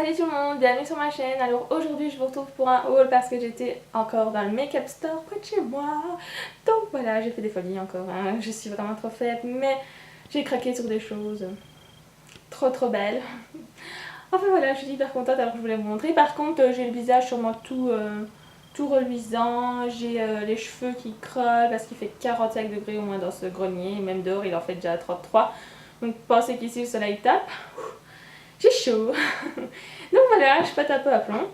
Salut tout le monde, bienvenue sur ma chaîne. Alors aujourd'hui je vous retrouve pour un haul parce que j'étais encore dans le make-up store près de chez moi. Donc voilà, j'ai fait des folies encore, hein. Je suis vraiment trop faite, mais j'ai craqué sur des choses trop belles. Enfin voilà, je suis hyper contente, alors je voulais vous montrer. Par contre j'ai le visage sûrement tout reluisant, j'ai les cheveux qui crevent parce qu'il fait 45 degrés au moins dans ce grenier, même dehors il en fait déjà 33. Donc pensez qu'ici le soleil tape. J'ai chaud. Donc voilà, je pète un peu à plomb.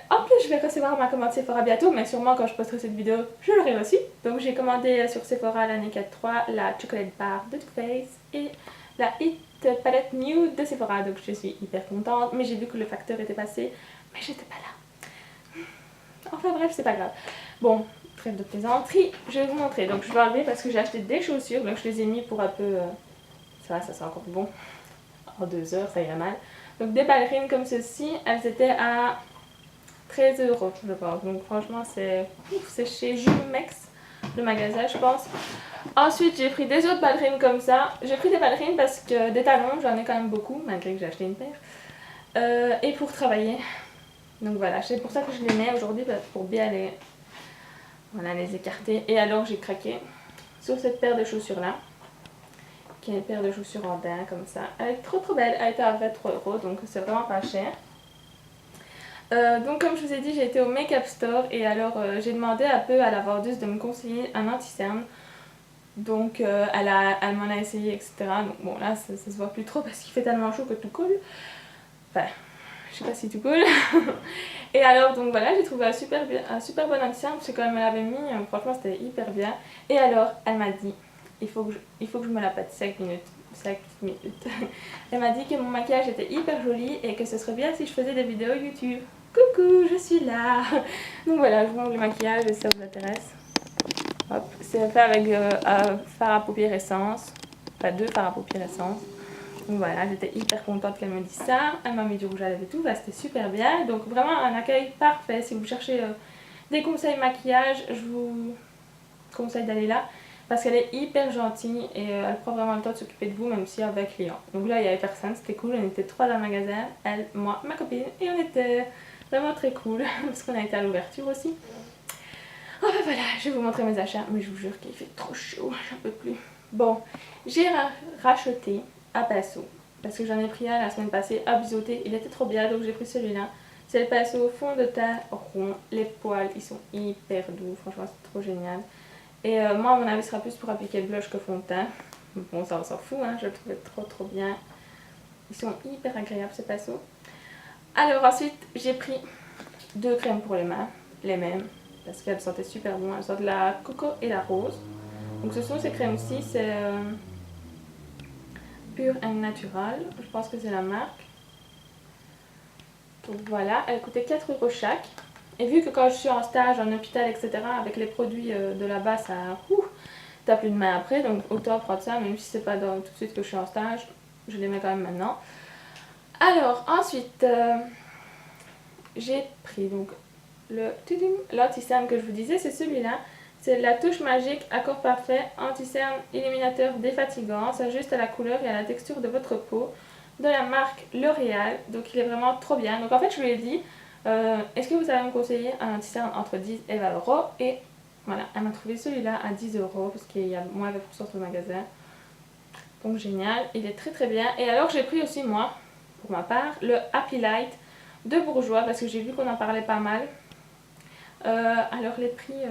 En plus, je vais recevoir ma commande Sephora bientôt, mais sûrement quand je posterai cette vidéo, je l'aurai reçue. Donc j'ai commandé sur Sephora la Naked 3, la Chocolate Bar de Too Faced et la Hit Palette Nude de Sephora. Donc je suis hyper contente, mais j'ai vu que le facteur était passé, mais j'étais pas là. Enfin bref, c'est pas grave. Bon, trêve de plaisanterie, je vais vous montrer. Donc je vais enlever parce que j'ai acheté des chaussures, donc je les ai mis pour un peu... Ça va, ça sent encore bon. En 2 heures, ça ira mal. Donc des ballerines comme ceci, elles étaient à 13 € je pense. Donc franchement c'est chez Jumex, le magasin je pense. Ensuite j'ai pris des autres ballerines comme ça. J'ai pris des ballerines parce que des talons j'en ai quand même beaucoup malgré que j'ai acheté une paire. Et pour travailler. Donc voilà, c'est pour ça que je les mets aujourd'hui pour bien les écarter. Et alors j'ai craqué sur cette paire de chaussures là. Qui est une paire de chaussures en daim comme ça. Elle est trop belle, elle était à 23 € donc c'est vraiment pas cher. Donc comme je vous ai dit, j'ai été au make-up store et alors j'ai demandé un peu à la vendeuse de me conseiller un anti-cerne. Donc elle m'en a essayé, etc. Donc bon là ça se voit plus trop parce qu'il fait tellement chaud que tout coule. Enfin, je sais pas si tout coule. Et alors donc voilà, j'ai trouvé un super bon anti-cerne parce que quand elle me l'avait mis, franchement c'était hyper bien. Et alors elle m'a dit, il faut que je me la pète 5 minutes. 5 minutes. Elle m'a dit que mon maquillage était hyper joli et que ce serait bien si je faisais des vidéos YouTube. Coucou, je suis là. Donc voilà, je vous montre le maquillage et si ça vous intéresse. Hop, c'est fait avec un fard à paupières essence. Enfin 2 fards à paupières essence. Donc voilà, j'étais hyper contente qu'elle me dise ça. Elle m'a mis du rouge à lèvres et tout, bah, c'était super bien. Donc vraiment un accueil parfait. Si vous cherchez des conseils maquillage, je vous conseille d'aller là. Parce qu'elle est hyper gentille et elle prend vraiment le temps de s'occuper de vous même si avec client. Donc là il n'y avait personne, c'était cool, on était 3 dans le magasin, elle, moi, ma copine et on était vraiment très cool parce qu'on a été à l'ouverture aussi. Enfin voilà, je vais vous montrer mes achats, mais je vous jure qu'il fait trop chaud, j'en peux plus. Bon, j'ai racheté un pinceau parce que j'en ai pris un la semaine passée à biseauter, il était trop bien donc j'ai pris celui-là. C'est le pinceau fond de teint rond, les poils ils sont hyper doux, franchement c'est trop génial. Et moi, à mon avis, ce sera plus pour appliquer le blush que fond de teint. Bon, ça on s'en fout, hein, je le trouvais trop bien. Ils sont hyper agréables ces pinceaux. Alors ensuite, j'ai pris 2 crèmes pour les mains, les mêmes, parce qu'elles sentaient super bon. Elles sentent la coco et la rose. Donc ce sont ces crèmes-ci, c'est Pure and Natural, je pense que c'est la marque. Donc voilà, elles coûtaient 4 € chaque. Et vu que quand je suis en stage, en hôpital, etc., avec les produits de là-bas, ça t'as plus de main après. Donc autant prendre ça, même si c'est pas tout de suite que je suis en stage, je les mets quand même maintenant. Alors ensuite, j'ai pris donc l'anti-cerne que je vous disais, c'est celui-là. C'est la touche magique Accord Parfait Anti-cerne Illuminateur Défatigant. S'ajuste à la couleur et à la texture de votre peau. De la marque L'Oréal. Donc il est vraiment trop bien. Donc en fait je lui ai dit, est-ce que vous savez me conseiller un anti-cerne entre 10 et 20 €? Et voilà, elle m'a trouvé celui-là à 10 € parce qu'il y a moins 20% sur le magasin. Donc génial, il est très bien. Et alors j'ai pris aussi moi, pour ma part, le Happy Light de Bourjois parce que j'ai vu qu'on en parlait pas mal. Alors les prix...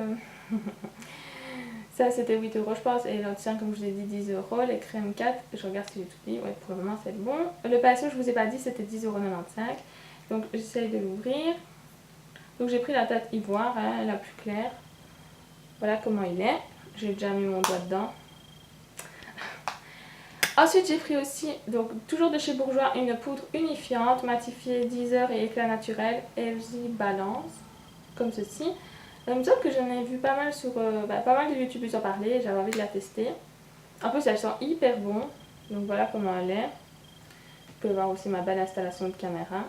ça c'était 8 € je pense, et l'anti-cerne comme je vous ai dit 10 €, les crèmes 4, je regarde si j'ai tout dit, ouais pour le moment c'est bon. Le pinceau je vous ai pas dit c'était 10,95 €, donc j'essaye de l'ouvrir. Donc j'ai pris la teinte ivoire, hein, la plus claire. Voilà comment il est, j'ai déjà mis mon doigt dedans. Ensuite j'ai pris aussi, donc toujours de chez Bourjois, une poudre unifiante, matifiée 10 heures et éclat naturel, FJ Balance, comme ceci. Il me semble que j'en ai vu pas mal sur pas mal de youtubeurs en parler, j'avais envie de la tester. En plus elle sent hyper bon, donc voilà comment elle est. Vous pouvez voir aussi ma belle installation de caméra,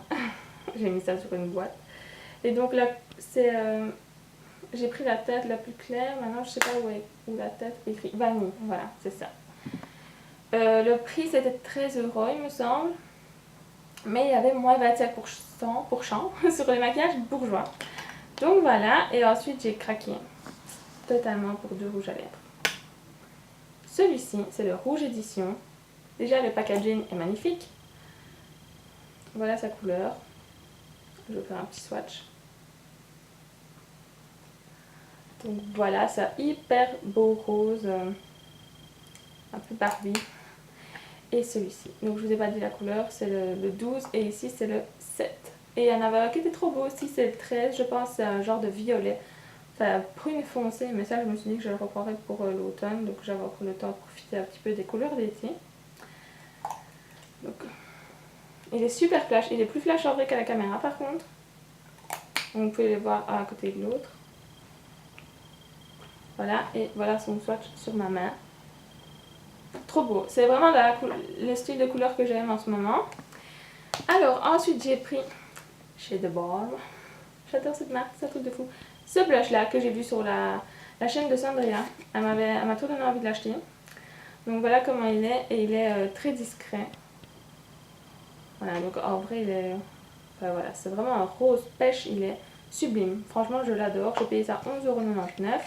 j'ai mis ça sur une boîte. Et donc là c'est, j'ai pris la teinte la plus claire, maintenant je sais pas où la teinte est écrit, vanille, voilà c'est ça. Le prix c'était 13 € il me semble. mais il y avait moins 25% pour champ sur les maquillages bourgeois. Donc voilà, et ensuite j'ai craqué totalement pour 2 rouges à lèvres. Celui-ci, c'est le rouge édition. Déjà le packaging est magnifique. Voilà sa couleur. Je vais faire un petit swatch. Donc voilà, c'est hyper beau rose, un peu Barbie. Et celui-ci, donc je vous ai pas dit la couleur, c'est le 12 et ici c'est le 7. Et il y en avait un qui était trop beau aussi, c'est le 13, je pense c'est un genre de violet. Enfin, prune foncée, mais ça je me suis dit que je le reprendrais pour l'automne, donc j'avais encore le temps de profiter un petit peu des couleurs d'été. Donc, il est super flash, il est plus flash en vrai qu'à la caméra par contre. Donc, vous pouvez les voir à côté de l'autre. Voilà, et voilà son swatch sur ma main. Trop beau, c'est vraiment le style de couleur que j'aime en ce moment. Alors ensuite j'ai pris chez The Balm, j'adore cette marque, c'est un truc de fou. Ce blush là que j'ai vu sur la chaîne de Sandria, elle m'a trop donné envie de l'acheter. Donc voilà comment il est, et il est très discret. Voilà, donc en vrai il est, enfin, voilà, c'est vraiment un rose pêche, il est sublime. Franchement je l'adore, j'ai payé ça 11,99 €.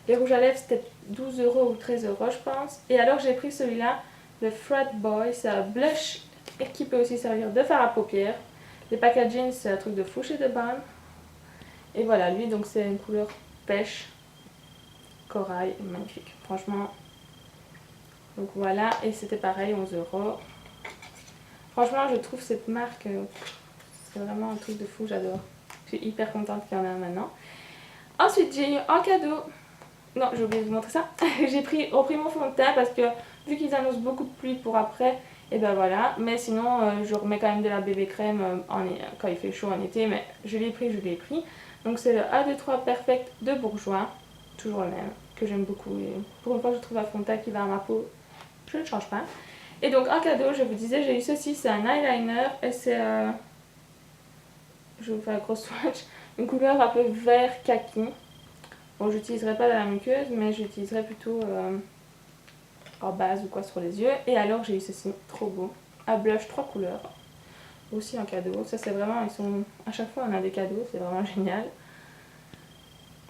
Les rouges à lèvres c'était 12 € ou 13 € je pense. Et alors j'ai pris celui-là, le Frat Boy, c'est un blush et qui peut aussi servir de fard à paupières. Les packaging c'est un truc de fou chez The Balm. Et voilà, lui donc c'est une couleur pêche, corail, magnifique. Franchement, donc voilà, et c'était pareil, 11 €. Franchement je trouve cette marque, c'est vraiment un truc de fou, j'adore. Je suis hyper contente qu'il y en a maintenant. Ensuite j'ai eu en cadeau... Non, j'ai oublié de vous montrer ça. J'ai repris mon fond de teint parce que vu qu'ils annoncent beaucoup de pluie pour après, et ben voilà. Mais sinon, je remets quand même de la bébé crème quand il fait chaud en été, mais je l'ai pris, je l'ai pris. Donc c'est le A23 Perfect de Bourjois, toujours le même, que j'aime beaucoup. Et pour une fois, je trouve un fond de teint qui va à ma peau, je ne change pas. Et donc en cadeau, je vous disais, j'ai eu ceci, c'est un eyeliner et c'est... je vais vous faire un gros swatch. Une couleur un peu vert kaki. Bon, j'utiliserai pas de la muqueuse, mais j'utiliserai plutôt en base ou quoi sur les yeux. Et alors j'ai eu ceci, trop beau. Un blush 3 couleurs. Aussi en cadeau. Ça c'est vraiment, ils sont... À chaque fois on a des cadeaux, c'est vraiment génial.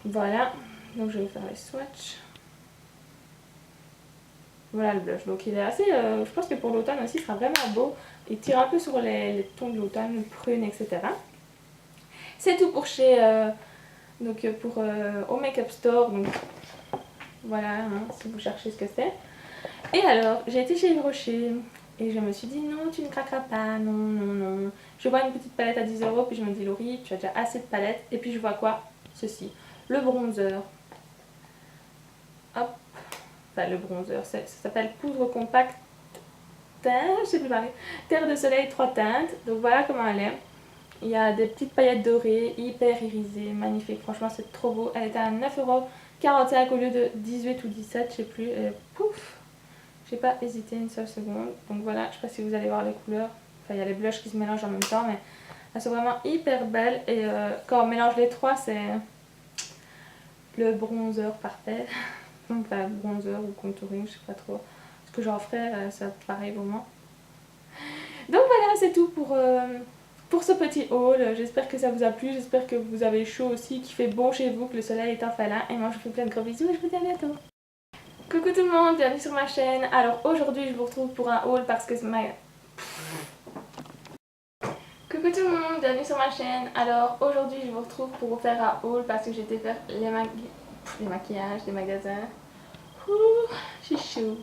Voilà. Donc je vais faire les swatchs. Voilà le blush. Donc il est assez... je pense que pour l'automne aussi il sera vraiment beau. Il tire un peu sur les tons de l'automne, le prune, etc. C'est tout pour chez... donc pour au Make-up Store, donc voilà, hein, si vous cherchez ce que c'est. Et alors, j'ai été chez Yves Rocher et je me suis dit non, tu ne craqueras pas, non, non, non. Je vois une petite palette à 10 €, puis je me dis Laurie, tu as déjà assez de palettes. Et puis je vois quoi? Ceci, le bronzer. Hop, enfin le bronzer, ça s'appelle poudre compacte teint, je sais plus parler. Terre de soleil 3 teintes, donc voilà comment elle est. Il y a des petites paillettes dorées, hyper irisées, magnifiques. Franchement, c'est trop beau. Elle était à 9,45 € au lieu de 18 ou 17, je sais plus. Et pouf, j'ai pas hésité une seule seconde. Donc voilà, je sais pas si vous allez voir les couleurs. Enfin, il y a les blushs qui se mélangent en même temps, mais elles sont vraiment hyper belles. Et quand on mélange les trois, c'est le bronzer parfait. Enfin, bronzer ou contouring, je sais pas trop. Ce que j'en ferai, ça pareil pour moi. Donc voilà, c'est tout pour ce petit haul. J'espère que ça vous a plu, j'espère que vous avez chaud aussi, qu'il fait bon chez vous, que le soleil est enfin là. Et moi je vous fais plein de gros bisous et je vous dis à bientôt. Coucou tout le monde, bienvenue sur ma chaîne. Alors aujourd'hui je vous retrouve pour un haul parce que c'est ma... Coucou tout le monde, bienvenue sur ma chaîne. Alors aujourd'hui je vous retrouve pour vous faire un haul parce que j'étais faire les maquillages, les magasins. Ouh, je suis chaud.